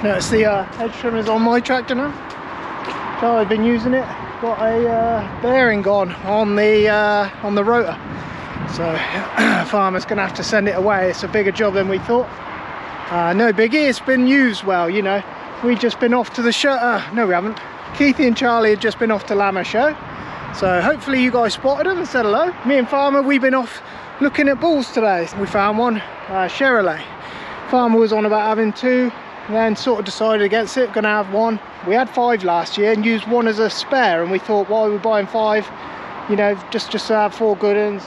Notice the hedge trimmers on my tractor now. So I've been using it. Got a bearing gone on the rotor. So farmer's going to have to send it away. It's a bigger job than we thought. No biggie, it's been used well, you know. We've just been off to the show. No, we haven't. Keithy and Charlie had just been off to Lammer show. So hopefully you guys spotted them and said hello. Me and Farmer, we've been off looking at bulls today. We found one, Chevrolet. Farmer was on about having two, then sort of decided against it, gonna have one. We had 5 last year and used one as a spare, and we thought, why are we buying 5? You know, just to have 4 good ones.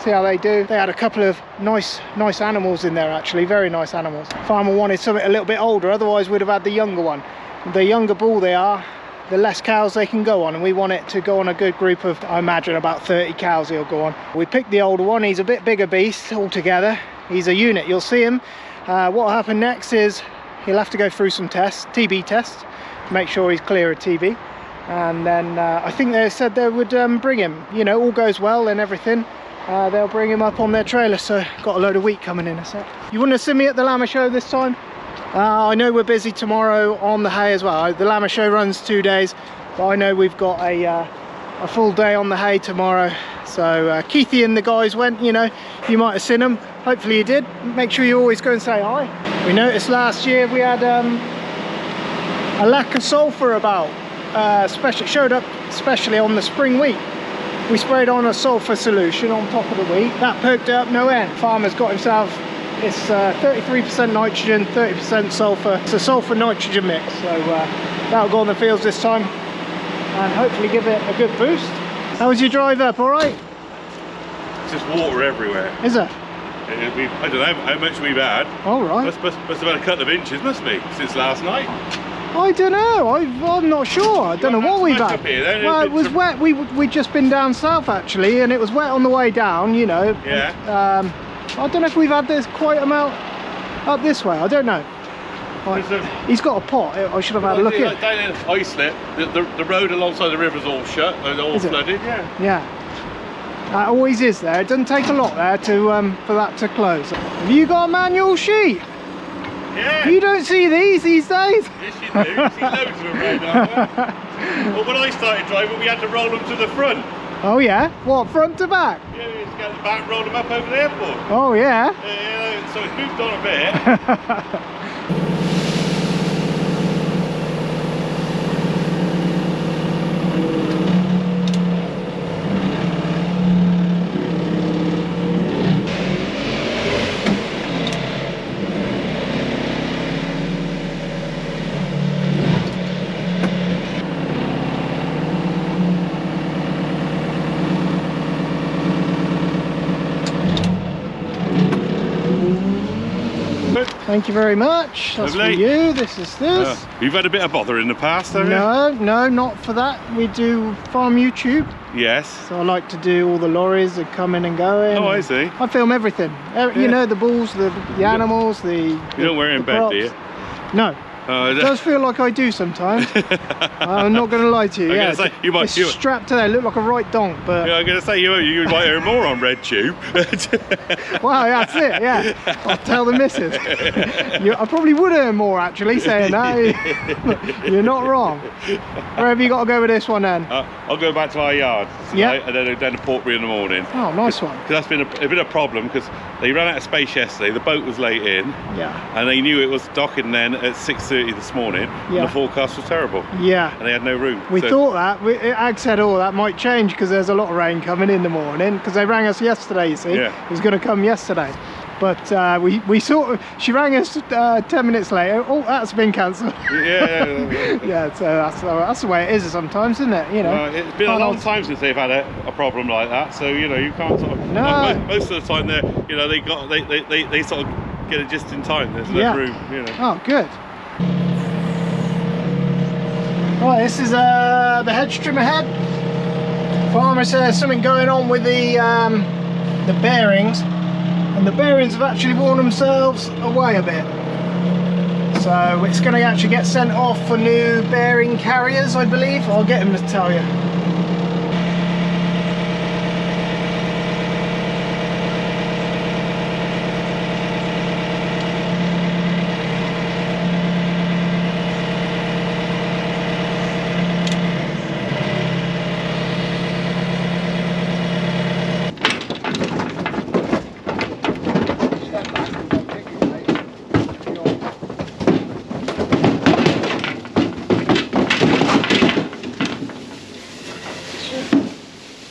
See how they do. They had a couple of nice animals in there, actually, very nice animals. Farmer wanted something a little bit older, otherwise we'd have had the younger one. The younger bull they are, the less cows they can go on, and we want it to go on a good group of, I imagine, about 30 cows he'll go on. We picked the older one. He's a bit bigger beast altogether. He's a unit, you'll see him. What will happen next is he'll have to go through some tests, TB tests, to make sure he's clear of TB. And then I think they said they would bring him, you know, all goes well and everything. They'll bring him up on their trailer, so got a load of wheat coming in a sec. You wouldn't have seen me at the Lammer show this time? I know we're busy tomorrow on the hay as well. The Lammer show runs 2 days, but I know we've got a full day on the hay tomorrow. So Keithy and the guys went, you know, you might have seen them. Hopefully you did. Make sure you always go and say hi. We noticed last year we had a lack of sulphur about, it showed up especially on the spring wheat. We sprayed on a sulphur solution on top of the wheat. That perked it up no end. Farmer's got himself, it's 33% nitrogen, 30% sulphur. It's a sulphur nitrogen mix, so that'll go on the fields this time and hopefully give it a good boost. How was your drive up, all right? It's just water everywhere. Is it? I don't know how much we've had. All right. Must have had a couple of inches, must be, since last night. I don't know, I'm not sure. I don't know what we've had. Well, it was wet. We'd just been down south actually, and it was wet on the way down, you know. Yeah. And, I don't know if we've had this quite amount up this way, I don't know. He's got a pot, I should have had a look at. Down in Islip, the road alongside the river's all shut, all flooded. Yeah. Yeah. That always is there. It doesn't take a lot there to for that to close. Have you got a manual sheet? Yeah. You don't see these days? Yes, you do. You see loads of them around, aren't there? Well, when I started driving, we had to roll them to the front. Oh yeah? What, front to back? Yeah, we had to get the back and roll them up over the airport. Oh yeah? Yeah, so it's moved on a bit. Thank you very much. That's Lovely. for you. This is this. You've had a bit of bother in the past, haven't you? No, not for that. We do farm YouTube. Yes. So I like to do all the lorries that come in and go in. Oh, I see. I film everything. You know, the bulls, the animals, You don't wear it in bed, do you? No. It does feel like I do sometimes. I'm not going to lie to you. Yeah, say, you might, it's strapped to there. Look like a right donk, but yeah, I'm going to say you might earn more on Red Tube. Well, that's it. Yeah, I'll tell the missus. I probably would earn more actually saying that. You're not wrong. Where have you got to go with this one then? I'll go back to our yard tonight, and then down to Portbury in the morning. Oh, nice one. Because that's been a bit of a problem because they ran out of space yesterday. The boat was late in. Yeah. And they knew it was docking then at 6:30 this morning. Yeah. And the forecast was terrible. Yeah. And they had no room. We thought that. Ag said, oh, that might change because there's a lot of rain coming in the morning because they rang us yesterday, you see. Yeah. It was going to come yesterday. But we sort of, she rang us 10 minutes later. Oh, that's been cancelled. Yeah. Yeah, so that's the way it is sometimes, isn't it? You know. It's been a long time since they've had a problem like that, so you know you can't sort of. No. Most of the time they sort of get it just in time. There's no room, you know. Oh, good. Right, this is the hedge trimmer head. Farmer says something going on with the bearings. And the bearings have actually worn themselves away a bit. So it's going to actually get sent off for new bearing carriers, I believe. I'll get him to tell you.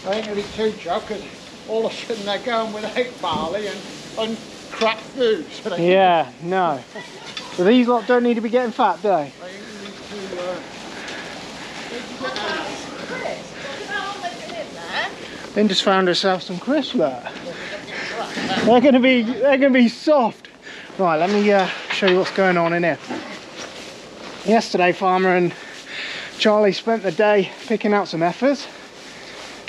They ain't going to be too chuffed because all of a sudden they're going without barley and crap food. So they Yeah, no. So these lot don't need to be getting fat, do they? they ain't going to Lynn just found herself some crisps there. They're gonna be soft. Right, let me show you what's going on in here. Yesterday, Farmer and Charlie spent the day picking out some heifers.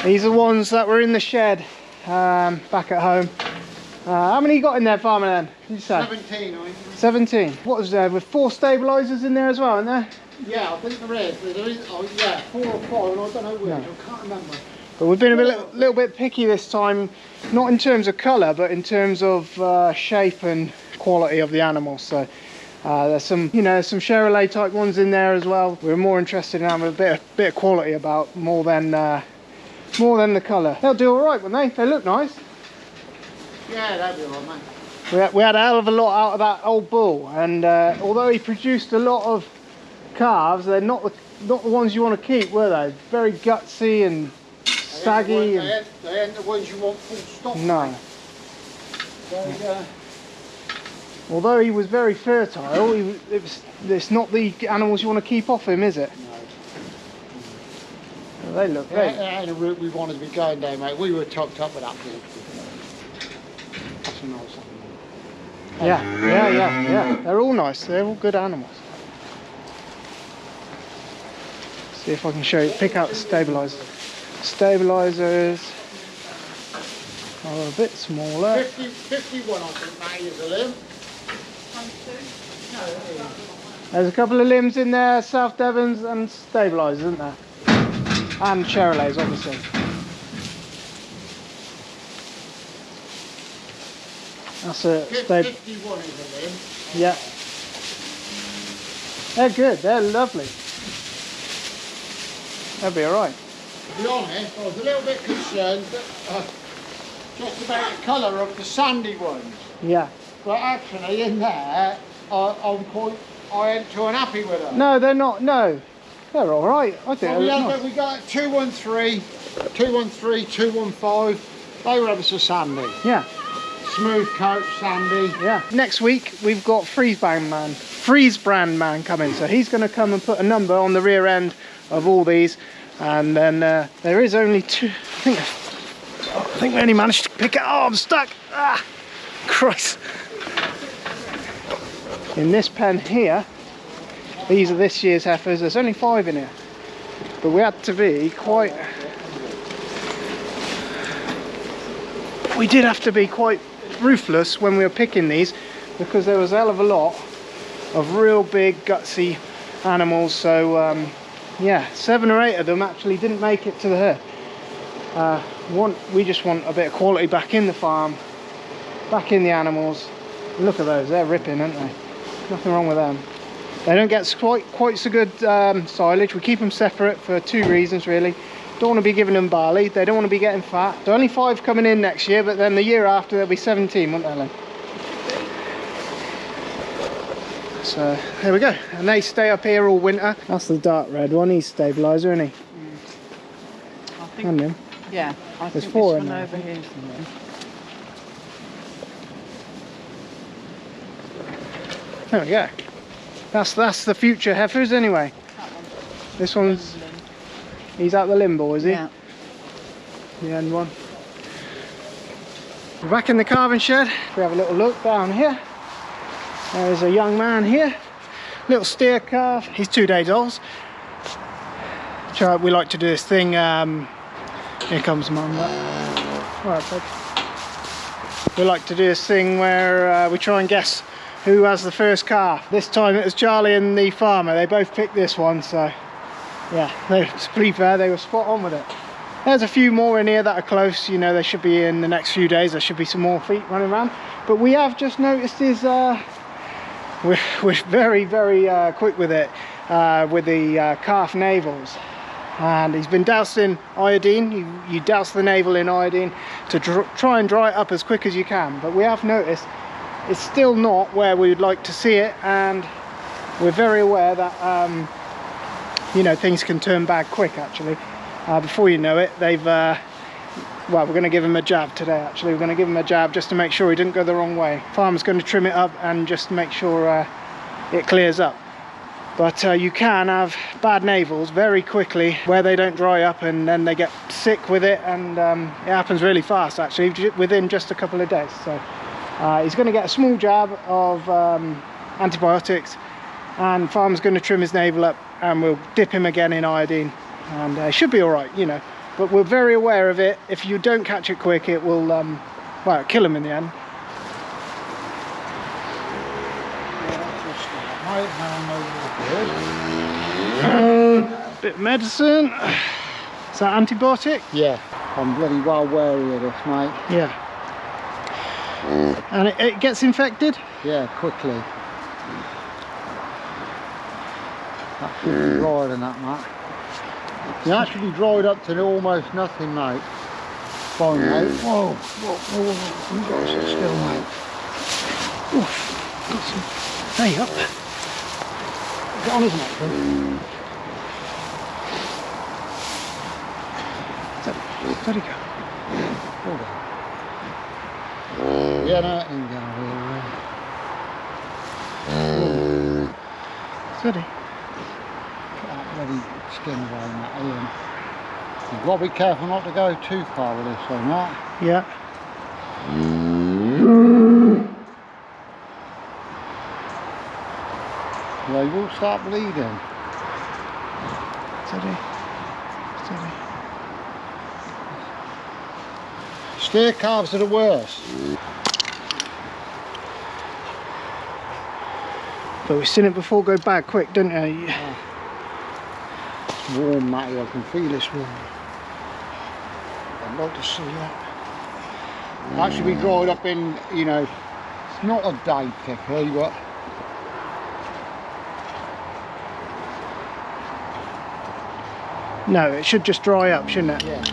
These are ones that were in the shed back at home. How many you got in there, Farmer, then? Did you say? 17, I think. 17. What was there? With 4 stabilisers in there as well, isn't there? Yeah, I think there is. There is, oh yeah, 4 or 5, and I don't know which. No. I can't remember. But we've been a little bit picky this time, not in terms of colour, but in terms of shape and quality of the animals. So there's some, you know, some Chevrolet type ones in there as well. We're more interested in having a bit of quality about more than the colour. They'll do all right, won't they? They look nice. Yeah, that'd be all right, mate. We had a hell of a lot out of that old bull, and although he produced a lot of calves, they're not the ones you want to keep, were they? Very gutsy and saggy. They ain't the ones you want full stop. No. They, Although he was very fertile, it's not the animals you want to keep off him, is it? no. They look. That ain't a route we wanted to be going down, mate. We were tucked up with that bull. That's a nice one. Yeah. They're all nice. They're all good animals. See if I can show you. Pick out the stabilizers. Stabilizers are a bit smaller. 51, I think, mate, is a limb. There's a couple of limbs in there, South Devons and stabilizers, isn't there? And Chevrolets, obviously. That's a 51 is a limb. Yeah. They're good, they're lovely. They'll be alright. To be honest, I was a little bit concerned that, just about the colour of the sandy ones. Yeah. But actually in there, I ain't too unhappy with them. No, they're not, no. They're alright, I think Well, they look nice. we got 213, 213, 215. They were ever so sandy. Yeah. Smooth coat, sandy. Yeah. Next week we've got Freeze Brand Man coming, so he's going to come and put a number on the rear end of all these, and then there is only 2. I think we only managed to pick it. Oh, I'm stuck. Ah, Christ. In this pen here, these are this year's heifers. There's only 5 in here, but we had to be quite. We did have to be quite ruthless when we were picking these, because there was a hell of a lot of real big gutsy animals. So yeah, 7 or 8 of them actually didn't make it to the herd. We just want a bit of quality back in the farm, back in the animals. Look at those, they're ripping, aren't they? Nothing wrong with them. They don't get quite so good silage. We keep them separate for 2 reasons really. Don't want to be giving them barley, they don't want to be getting fat. So only 5 coming in next year, but then the year after there'll be 17, won't there, Lynn? So there we go, and they stay up here all winter. That's the dark red one, he's stabiliser, isn't he? I think, And him. yeah, I There's think 4 this in one there. over here somewhere. There we go. That's the future heifers anyway. This one's, he's out the limbo, is he? Yeah. The end one. We're back in the calving shed. We have a little look down here. There's a young man here, little steer calf. He's 2 days old. We like to do this thing. Here comes Mum. Alright, Hedge. We like to do this thing where we try and guess who has the first calf. This time it was Charlie and the farmer. They both picked this one, so yeah, to be fair, they were spot on with it. There's a few more in here that are close. You know, they should be in the next few days. There should be some more feet running around. But we have just noticed his. We're very quick with it, with the calf navels, and he's been doused in iodine. You douse the navel in iodine to try and dry it up as quick as you can. But we have noticed it's still not where we would like to see it, and we're very aware that you know, things can turn bad quick actually. Before you know it, Well, we're going to give him a jab today, actually. We're going to give him a jab just to make sure he didn't go the wrong way. Farmer's going to trim it up and just make sure it clears up. But you can have bad navels very quickly where they don't dry up, and then they get sick with it, and it happens really fast, actually, within just a couple of days. So he's going to get a small jab of antibiotics, and Farmer's going to trim his navel up, and we'll dip him again in iodine, and it should be all right, you know. But we're very aware of it. If you don't catch it quick, it will well, kill him in the end. Bit of medicine. Is that antibiotic? Yeah, I'm bloody well wary of this, mate. Yeah. And it gets infected? Yeah, quickly. That should be drier than that, mate. That should be dried up to almost nothing, mate. Fine, mate. Whoa, whoa, whoa, whoa. You got to sit still, mate. Oof, got some. Hey, up. Get on his neck, then. Steady go. Hold on. Yeah, no, in go. Steady. Get that bloody skin away, mate, Ian. You've got to be careful not to go too far with this one, right? Yeah. They will start bleeding. Steady. Steady. Steer calves are the worst. But we've seen it before go bad quick, didn't you? It's warm, Matty, I can feel it's warm. I'd like to see that. That should be dried up in, you know, it's not a day picker, but No, it should just dry up, shouldn't it? yeah.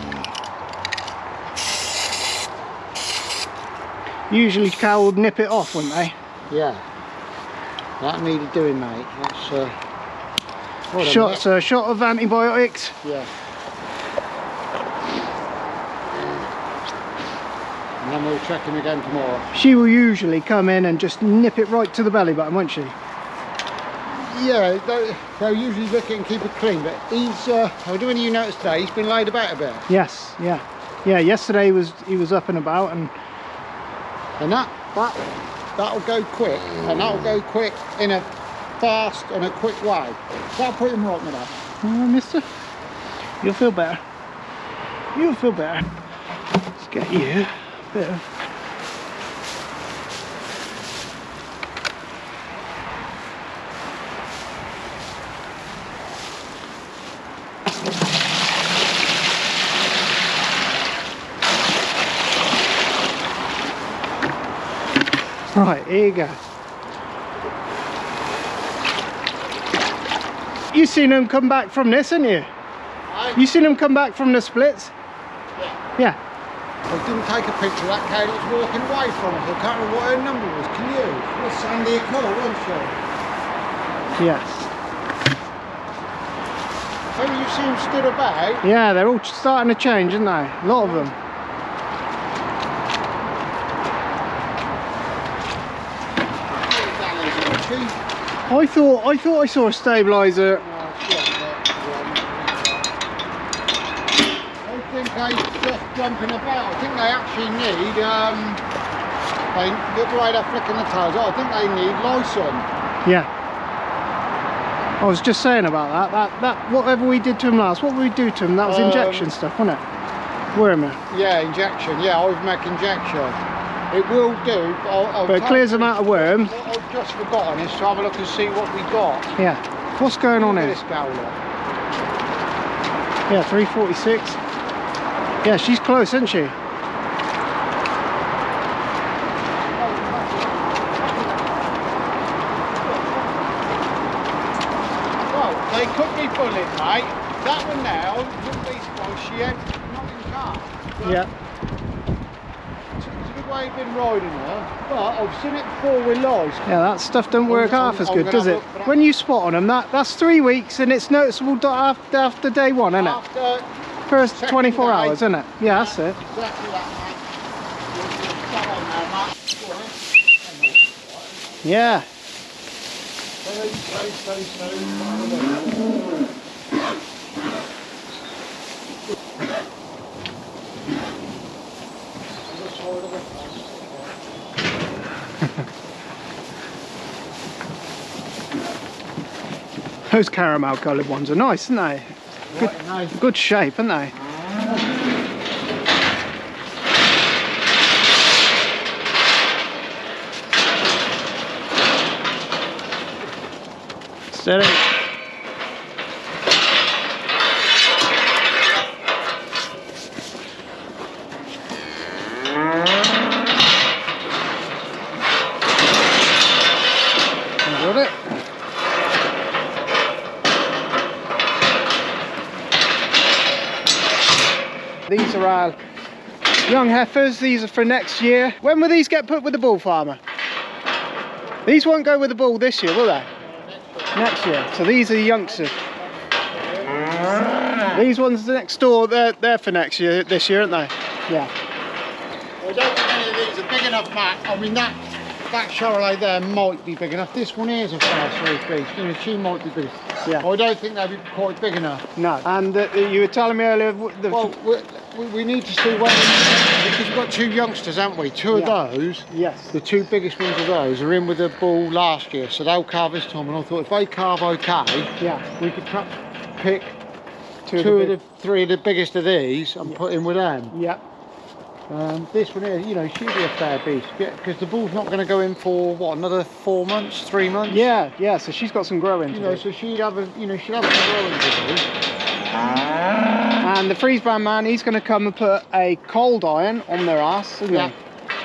Usually cow would nip it off, wouldn't they? Yeah. That needed doing, mate. That's what a Shots, a shot of antibiotics. yeah. And then we'll check him again tomorrow. She will usually come in and just nip it right to the belly button, won't she? Yeah, they'll usually lick it and keep it clean, but he's, I do any you notice today, he's been laid about a bit. Yes, yeah. Yeah, yesterday he was up and about, and that'll go quick, and that'll go quick in a fast and a quick way. That'll put him right with that. mister, you'll feel better. You'll feel better. Let's get you a bit of... Right, here you go. You seen him come back from this, haven't you? You seen him come back from the splits? Yeah. I didn't take a picture of that cow that was walking away from us. I can't remember what her number was, can you? It was sandy colour, wasn't she? Yes. Oh, you see them stood about? Yeah, they're all starting to change, aren't they? A lot of them. I thought I saw a stabiliser. I think they just jumping about. I think they actually need, they look like they're flicking the tails. I think they need Lyson. Yeah. I was just saying about that whatever we did to him last, what would we do to him? That was injection stuff, wasn't it? Wormer. Yeah, injection. Yeah, I've injection. It will do, but But it clears them out of worms. What I've just forgotten is to have a look and see what we got. Yeah. What's going on here? This cow look. Yeah, 346. Yeah, she's close, isn't she? Well, they could be bullied, mate. That one now, wouldn't be surprised she ain't not in car. Yeah. It's a good way you've been riding her, but I've seen it before with lies. Yeah, that stuff don't work half as I'm good, gonna does it? have a look for that. When you spot on them, that's 3 weeks, and it's noticeable after day one, isn't it? After First Second 24 day. hours, isn't it? Yeah, that's it. Exactly that, mate. You'll start on there, Matt. Go on, then. Yeah. Steady. Those caramel coloured ones are nice, aren't they? Right, nice. Good shape, aren't they? Steady. Got it. These are our young heifers. These are for next year. When will these get put with the bull, farmer? These won't go with the bull this year, will they? Next year. So these are the youngsters. These ones next door, they're for next year, this year, aren't they? Yeah. I don't think any of these are big enough, Matt. I mean, that Charolais there might be big enough. This one here is a fair sized beast. You know, she might be big. Yeah. I don't think they'd be quite big enough. No. And you were telling me earlier. Well, we need to see when, because we've got two youngsters, haven't we? Two of those. Yes. The two biggest ones of those are in with the bull last year, so they'll calve this time. And I thought if they calve okay, Yeah. we could perhaps pick Two of the three of the biggest of these and put in with them. Yeah. This one here, you know, she'll be a fair beast, because the bull's not going to go in for what, another 4 months, 3 months. Yeah. Yeah. So she's got some growing You to know, do. so she'd have a, you know, she'd have some growing to do. And the freeze brand man, he's going to come and put a cold iron on their ass, isn't Yeah. he?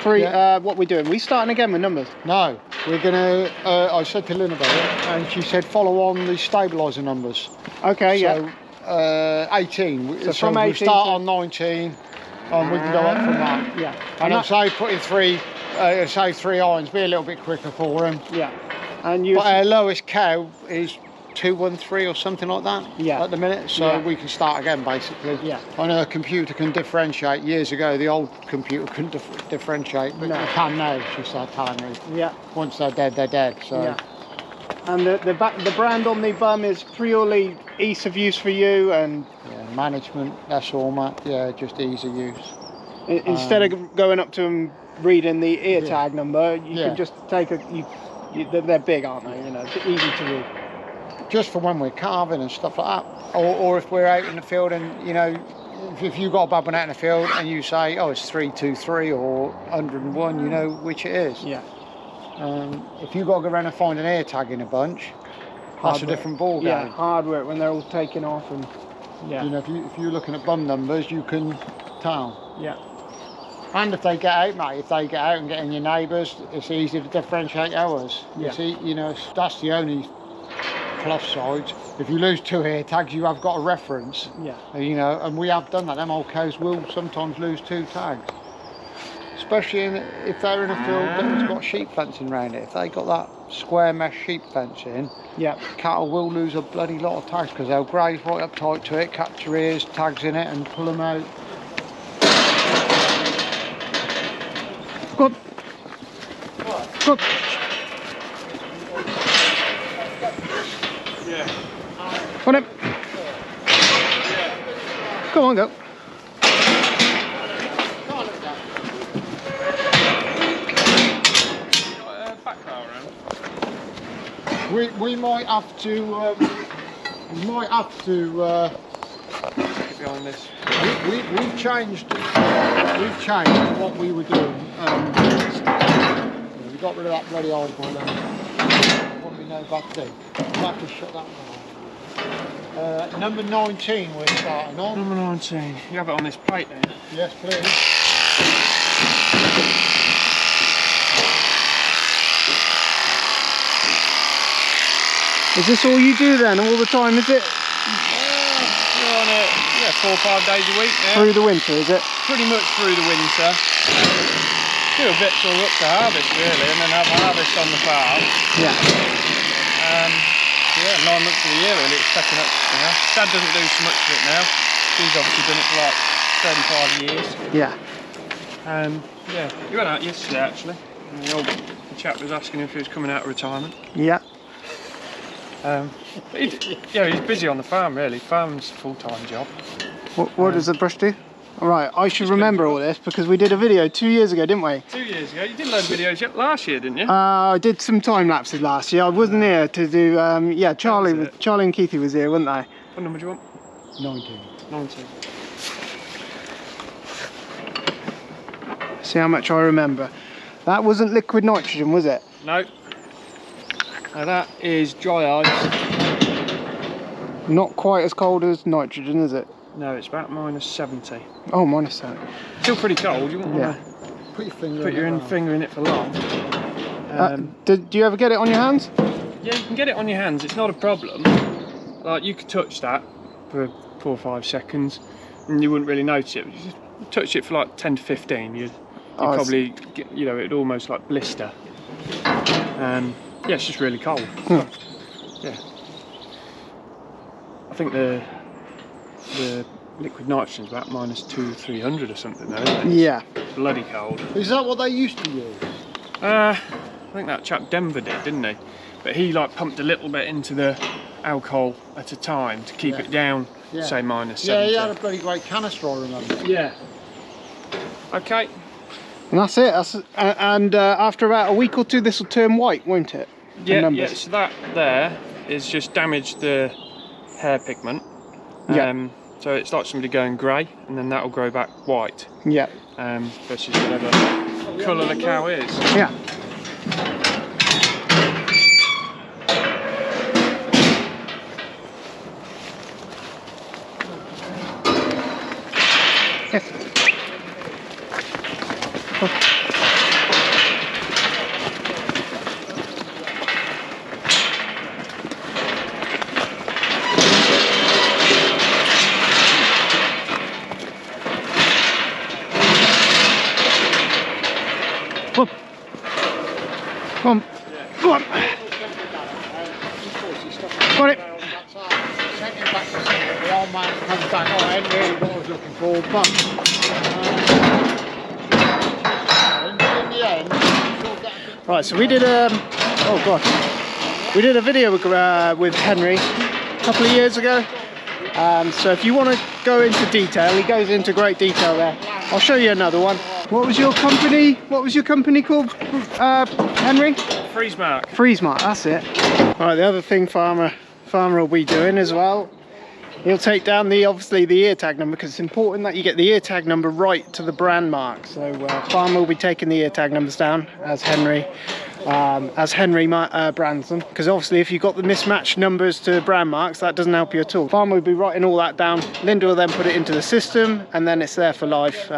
Three. Yeah. What we doing? We starting again with numbers? No, we're gonna. I said to Lynn about it, and she said follow on the stabiliser numbers. Okay. So, Yeah. 18. So from we 18 start to- on 19, and we can go up from that. Yeah. And I'd that- say putting three irons, be a little bit quicker for him. Yeah. And you. But our lowest cow is 213 or something like that. Yeah. At the minute, so Yeah. we can start again basically. Yeah. I know a computer can differentiate. Years ago, the old computer couldn't differentiate, but No. it can now. She started telling me. Yeah. Once they're dead, they're dead. So. Yeah. And the brand on the bum is purely ease of use for you, and Yeah, management, that's all, Matt. Yeah, just ease of use. instead of going up to them reading the ear tag number, you Yeah. can just take they're big, aren't they? You know, it's easy to read. Just for when we're carving and stuff like that. Or if we're out in the field and, you know, if you've got a bad one out in the field and you say, oh, it's 323 or 101, you know which it is. Yeah. If you've got to go around and find an ear tag in a bunch, that's a different ball game. Yeah, hard work when they're all taken off, and yeah. You know, if you're looking at bum numbers, you can tell. Yeah. And if they get out, mate, if they get out and get in your neighbours, it's easy to differentiate ours. Yeah. You see, you know, that's the only plus side. If you lose 2 ear tags, you have got a reference. Yeah. You know, and we have done that. Them old cows will sometimes lose 2 tags. Especially if they're in a field that's got sheep fencing around it. If they got that square mesh sheep fencing, Yeah. cattle will lose a bloody lot of tags because they'll graze right up tight to it, catch your ears, tags in it and pull them out. Good. Good. Yeah. Got him. Come on, go. We might have to. Get behind this. We've changed what we were doing. We got rid of that bloody old one. What we know back then. We'll have to shut that one. Number 19 we're starting on. Number 19. You have it on this plate then? Yes, please. Is this all you do then, all the time, is it? We're on it, 4 or 5 days a week now. Through the winter, is it? Pretty much through the winter. Do a bit till up to harvest really, and then have harvest on the farm. Yeah. 9 months of the year really, it's picking up now. Dad doesn't do so much of it now. He's obviously done it for like 35 years. Yeah. Yeah, he went out yesterday actually. And the chap was asking if he was coming out of retirement. Yeah. Yeah, he's busy on the farm really. Farm's a full-time job. What does the brush do? All right, I should remember all this because we did a video 2 years ago, didn't we? 2 years ago. You did a load of videos last year, didn't you? I did some time lapses last year. I wasn't here to do. Yeah, Charlie and Keithy was here, weren't they? What number do you want? 19. 19. See how much I remember. That wasn't liquid nitrogen, was it? No. Now that is dry ice. Not quite as cold as nitrogen, is it? No, it's about -70. Oh, -7. Still pretty cold. You wouldn't want Put your finger to put your finger in it for long. Do you ever get it on your hands? Yeah, you can get it on your hands. It's not a problem. Like you could touch that for 4 or 5 seconds, and you wouldn't really notice it. But you just touch it for like 10 to 15. You'd probably get, you know, it'd almost like blister. Yeah, it's just really cold. Yeah. I think the liquid nitrogen's about -200, 300 or something though, isn't it? Yeah. It's bloody cold. Is that what they used to use? I think that chap Denver did, didn't he? But he like pumped a little bit into the alcohol at a time to keep it down, say -70. Yeah, he had a bloody great canister, I remember. Yeah. Okay. And that's it. After about a week or two, this will turn white, won't it? Yeah, so that there is just damaged the hair pigment. So it's like somebody going grey, and then that will grow back white. Yeah. Versus whatever colour the cow is. Yeah. Come on. Go on. Got it. Sent him back to Singapore. The old man comes back. Oh, I ain't really what I was looking for, but in the end, Right, so we did we did a video with Henry a couple of years ago. So if you want to go into detail, he goes into great detail there. I'll show you another one. What was your company? What was your company called, Henry? Freeze mark. Freeze mark. That's it. Right, the other thing farmer will be doing as well. He'll take down obviously the ear tag number, because it's important that you get the ear tag number right to the brand mark. So farmer will be taking the ear tag numbers down as Henry brands them, because obviously if you've got the mismatched numbers to brand marks, that doesn't help you at all. Farmer will be writing all that down. Linda will then put it into the system, and then it's there for life.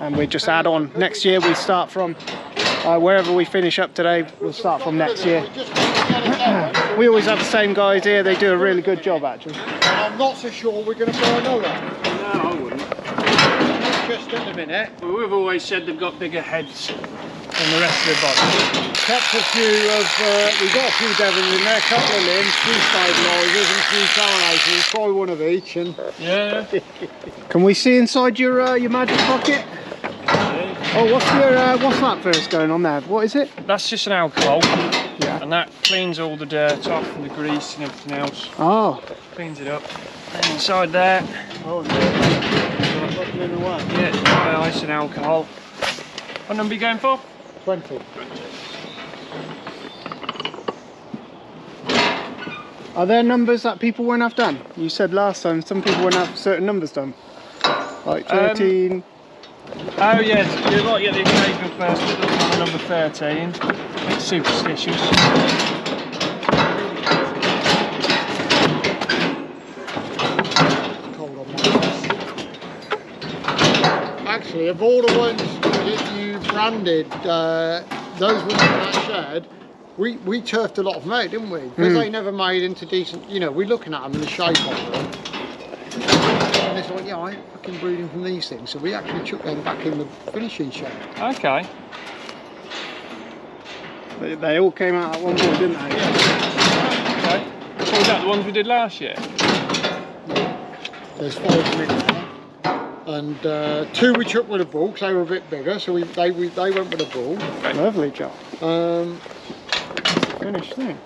And we just add on. Next year we start from wherever we finish up today, we'll start from next year. We always have the same guys here. They do a really good job actually. and I'm not so sure we're going to buy another. No, I wouldn't. Just in a minute. Well, we've always said they've got bigger heads than the rest of the body. Kept a few of, we've got a few Devons in there, a couple of limbs, 3 stabilisers and a few coronators. Try one of each and... Yeah. Can we see inside your magic pocket? Oh, what's that first going on there? What is it? That's just an alcohol. Yeah. And that cleans all the dirt off and the grease and everything else. Oh. Cleans it up. And inside there, Oh, no. yeah, dry ice and alcohol. What number are you going for? 20. Are there numbers that people won't have done? You said last time some people won't have certain numbers done. Like 13. Oh yeah, you might get the occasional person that doesn't have number 13. It's superstitious. Actually, of all the ones that you branded, those ones in that shed, we turfed a lot of them out, didn't we? Because they never made into decent, you know, we're looking at them and the shape of them. And it's like, yeah, I ain't fucking breeding from these things. So we actually chucked them back in the finishing shed. Okay. They all came out at one point, didn't they? Okay. What was that, the ones we did last year? There's 5 of them in there. And 2 we took with a bull because they were a bit bigger, so they went with a bull. Lovely job. Finished thing.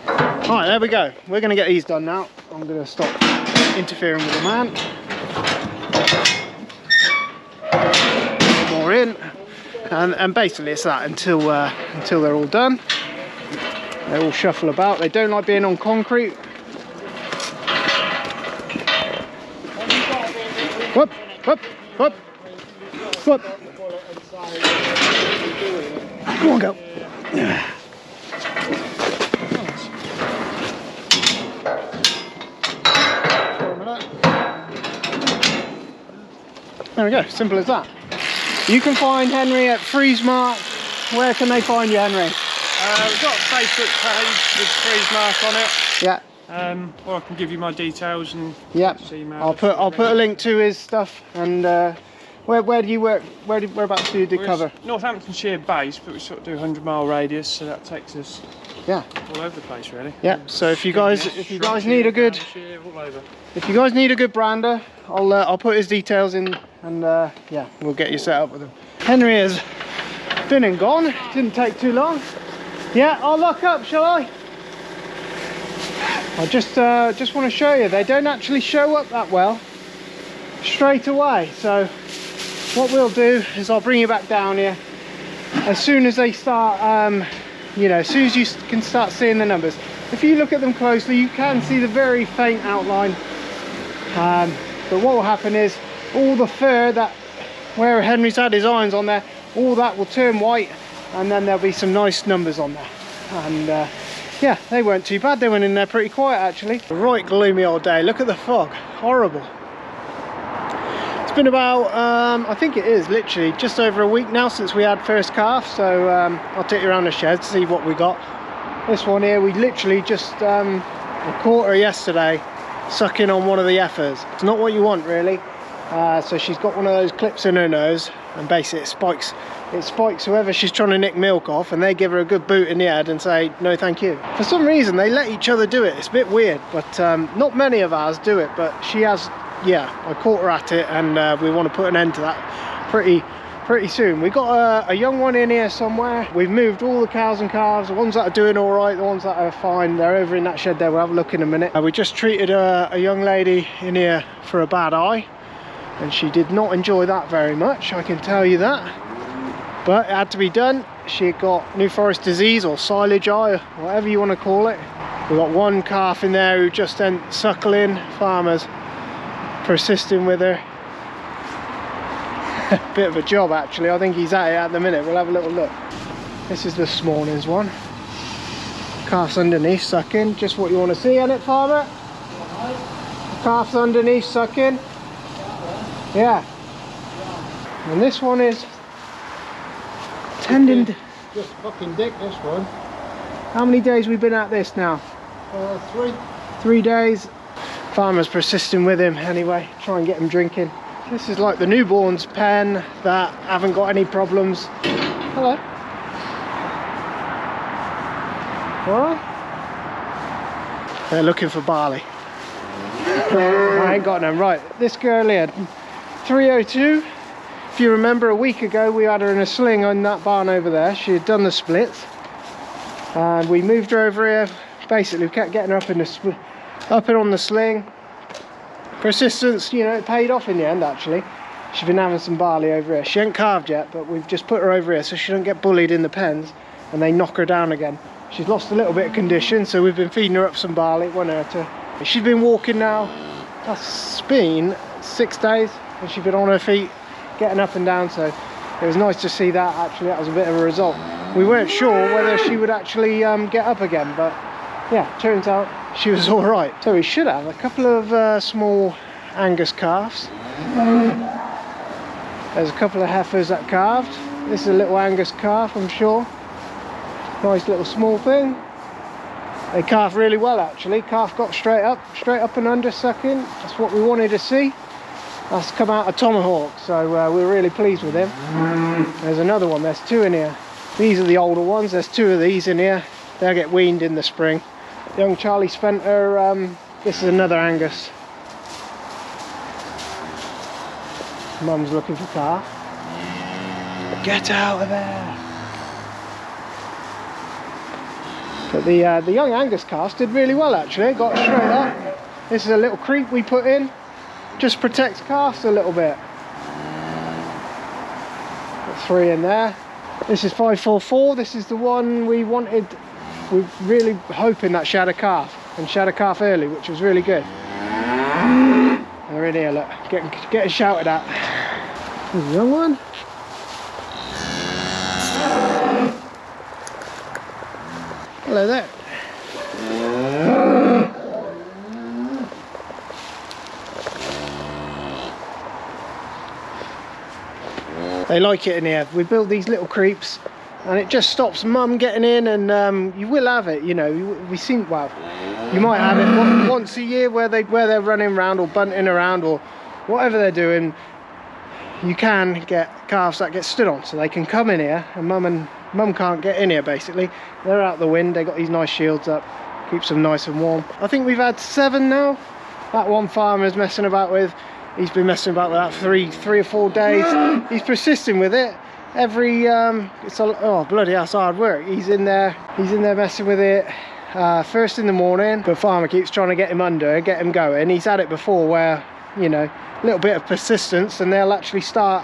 Right, there we go. We're going to get these done now. I'm going to stop interfering with the man. More in, and basically it's that until they're all done. They all shuffle about. They don't like being on concrete. Whoop, whoop, whoop, whoop. Come on, go. There we go, simple as that. You can find Henry at Freeze Mark. Where can they find you, Henry? We've got a Facebook page with Freeze Mark on it. Yeah. Or I can give you my details and Yeah. just email I'll us. put a link to his stuff. And where do you work? Whereabouts do you do cover? Northamptonshire based, but we sort of do 100-mile radius, so that takes us Yeah. all over the place really. Yeah. So if you guys need a good all over. brander, I'll put his details in, and yeah, we'll get you set up with him. Henry has been and gone. Didn't take too long. Yeah, I'll lock up, shall I? I just want to show you, they don't actually show up that well straight away. So what we'll do is I'll bring you back down here as soon as they start, you know, as soon as you can start seeing the numbers. If you look at them closely, you can see the very faint outline. But what will happen is all the fur that where Henry's had his irons on there, all that will turn white, and then there'll be some nice numbers on there. And yeah, they weren't too bad. They went in there pretty quiet actually. Right gloomy all day. Look at the fog, horrible. It's been about I think it is literally just over a week now since we had first calf. So I'll take you around the shed to see what we got. This one here, we literally just caught her yesterday sucking on one of the Heifers. It's not what you want really. So she's got one of those clips in her nose, and basically it spikes whoever she's trying to nick milk off, and they give her a good boot in the head and say no thank you. For some reason they let each other do it. It's a bit weird, but not many of ours do it, but she has. Yeah, I caught her at it, and we want to put an end to that pretty soon. We got a young one in here somewhere. We've moved all the cows and calves. The ones that are doing all right, the ones that are fine, they're over in that shed there. We'll have a look in a minute. We just treated a young lady in here for a bad eye, and she did not enjoy that very much, I can tell you that. But it had to be done. She had got New Forest disease or silage eye, or whatever you want to call it. We got one calf in there who just went suckling. Farmers persisting with her. Bit of a job actually. I think he's at it at the minute. We'll have a little look. This is this morning's one. Calf's underneath sucking. Just what you want to see, isn't it, farmer? Calf's underneath sucking. Yeah. And this one is tending. Just fucking dick, this one. How many days we've been at this now? 3. 3 days. Farmer's persisting with him anyway. Try and get him drinking. This is like the newborn's pen that haven't got any problems. Hello. What? They're looking for barley. I ain't got none. Right, this girl here, 302. If you remember, a week ago we had her in a sling on that barn over there. She had done the splits, and we moved her over here. Basically, we kept getting her up in the up and on the sling. Persistence, you know, it paid off in the end actually. She's been having some barley over here. She ain't calved yet, but we've just put her over here so she don't get bullied in the pens and they knock her down again. She's lost a little bit of condition, so we've been feeding her up some barley. It won't hurt her. She's been walking now. That's been 6 days, and she's been on her feet, getting up and down. So it was nice to see that. Actually, that was a bit of a result. We weren't sure whether she would actually get up again, but yeah, turns out she was all right. So we should have a couple of small Angus calves. There's a couple of Heifers that calved. This is a little Angus calf, I'm sure. Nice little small thing. They calved really well actually. Calf got straight up and under sucking. That's what we wanted to see. That's come out of Tomahawk, so we're really pleased with him. There's another one. There's 2 in here. These are the older ones. There's 2 of these in here. They'll get weaned in the spring. Young Charlie Spenter, this is another Angus. Mum's looking for calf. Get out of there! But the young Angus calves did really well actually. Got straight up. This is a little creep we put in. Just protects calves a little bit. Got 3 in there. This is 544. This is the one we wanted. We're really hoping that she had a calf, and she had a calf early, which was really good. They're in here, look, getting shouted at. There's a young one. Hello there. They like it in here. We build these little creeps and it just stops Mum getting in, and you will have it, you know. We seem, well, you might have it once a year where they're running around or bunting around or whatever they're doing. You can get calves that get stood on, so they can come in here, and Mum can't get in here basically. They're out the wind, they got these nice shields up, keeps them nice and warm. I think we've had 7 now. That one farmer's messing about with, he's been messing about with that for three or 4 days. He's persisting with it. Every oh bloody hell, it's hard work. He's in there messing with it first in the morning. The farmer keeps trying to get him under, get him going. He's had it before where, you know, a little bit of persistence and they'll actually start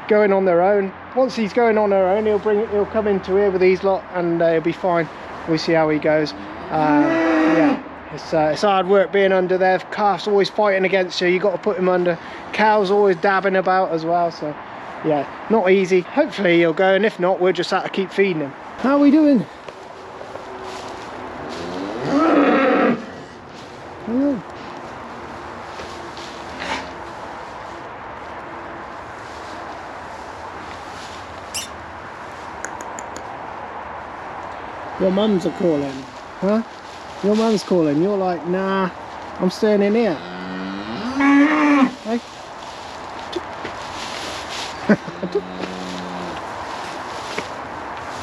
going on their own. Once he's going on their own, he'll come into here with these lot and he'll be fine. We'll see how he goes. Yeah, it's hard work being under there. Calves always fighting against you. You got to put him under. Cows always dabbing about as well. So yeah, not easy. Hopefully he'll go, and if not, we'll just have to keep feeding him. How are we doing? Hello. Your mums are calling, huh? Your mum's calling. You're like, nah, I'm staying in here. Hey?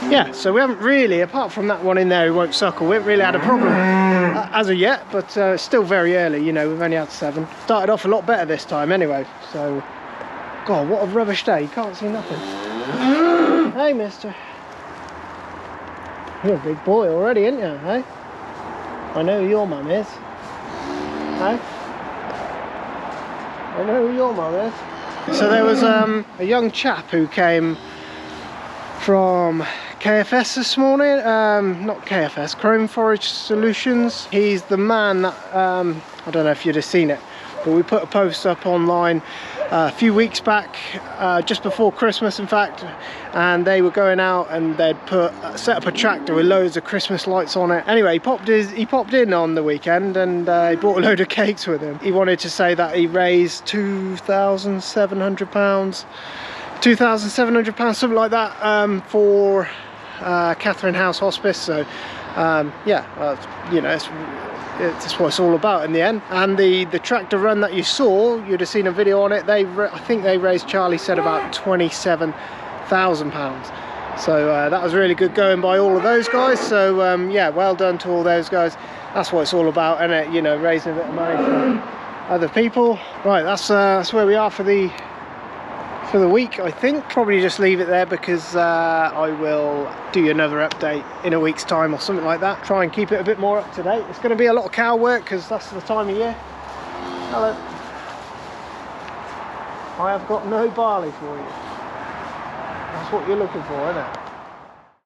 Yeah, so we haven't really, apart from that one in there who won't suckle, we haven't really had a problem as of yet, but it's still very early, you know, we've only had 7. Started off a lot better this time anyway, so, God, what a rubbish day, you can't see nothing. Hey, mister. You're a big boy already, aren't you, hey? I know who your mum is. Hey? I know who your mum is. So there was a young chap who came from KFS this morning, not KFS, Chrome Forage Solutions. He's the man that, I don't know if you'd have seen it, but we put a post up online a few weeks back, just before Christmas in fact, and they were going out and they'd set up a tractor with loads of Christmas lights on it. Anyway, he popped in on the weekend and he brought a load of cakes with him. He wanted to say that he raised £2,700, something like that, for Catherine House Hospice. So yeah, you know, it's what it's all about in the end. And the tractor run that you saw, you'd have seen a video on it. I think they raised, Charlie said, about £27,000. So that was really good going by all of those guys. So yeah, well done to all those guys. That's what it's all about, isn't it? You know, raising a bit of money for other people. Right, that's where we are for the week, I think. Probably just leave it there because I will do another update in a week's time or something like that. Try and keep it a bit more up to date. It's going to be a lot of cow work because that's the time of year. Hello. I have got no barley for you. That's what you're looking for, isn't it?